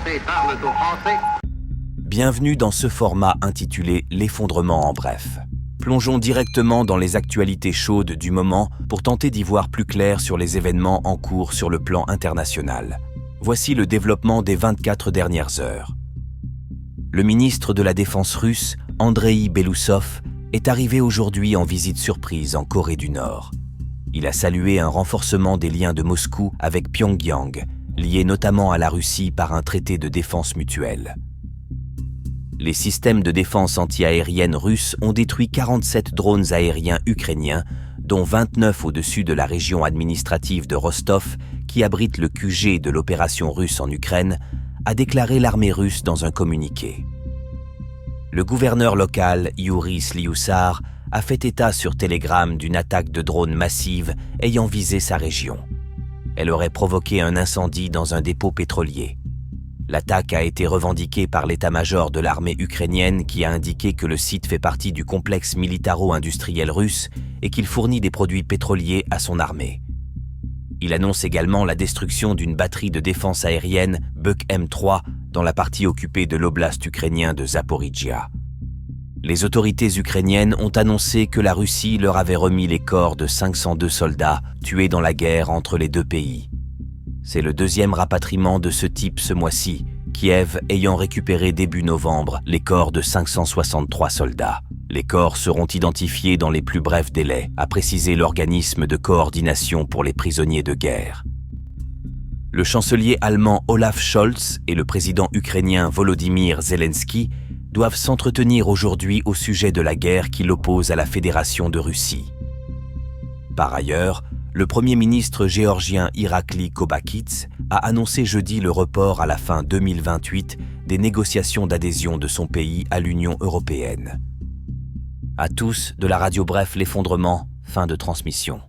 Français parlent aux Français. Bienvenue dans ce format intitulé « L'effondrement en bref ». Plongeons directement dans les actualités chaudes du moment pour tenter d'y voir plus clair sur les événements en cours sur le plan international. Voici le développement des 24 dernières heures. Le ministre de la Défense russe, Andreï Belousov, est arrivé aujourd'hui en visite surprise en Corée du Nord. Il a salué un renforcement des liens de Moscou avec Pyongyang, lié notamment à la Russie par un traité de défense mutuelle. Les systèmes de défense antiaérienne russes ont détruit 47 drones aériens ukrainiens, dont 29 au-dessus de la région administrative de Rostov, qui abrite le QG de l'opération russe en Ukraine, a déclaré l'armée russe dans un communiqué. Le gouverneur local, Yuri Sliusar, a fait état sur Telegram d'une attaque de drones massive ayant visé sa région. Elle aurait provoqué un incendie dans un dépôt pétrolier. L'attaque a été revendiquée par l'état-major de l'armée ukrainienne qui a indiqué que le site fait partie du complexe militaro-industriel russe et qu'il fournit des produits pétroliers à son armée. Il annonce également la destruction d'une batterie de défense aérienne Buk M3 dans la partie occupée de l'oblast ukrainien de Zaporijia. Les autorités ukrainiennes ont annoncé que la Russie leur avait remis les corps de 502 soldats tués dans la guerre entre les deux pays. C'est le deuxième rapatriement de ce type ce mois-ci, Kiev ayant récupéré début novembre les corps de 563 soldats. Les corps seront identifiés dans les plus brefs délais, a précisé l'organisme de coordination pour les prisonniers de guerre. Le chancelier allemand Olaf Scholz et le président ukrainien Volodymyr Zelensky doivent s'entretenir aujourd'hui au sujet de la guerre qui l'oppose à la Fédération de Russie. Par ailleurs, le Premier ministre géorgien Irakli Kobakidze a annoncé jeudi le report à la fin 2028 des négociations d'adhésion de son pays à l'Union européenne. À tous, de la radio Bref, l'effondrement, fin de transmission.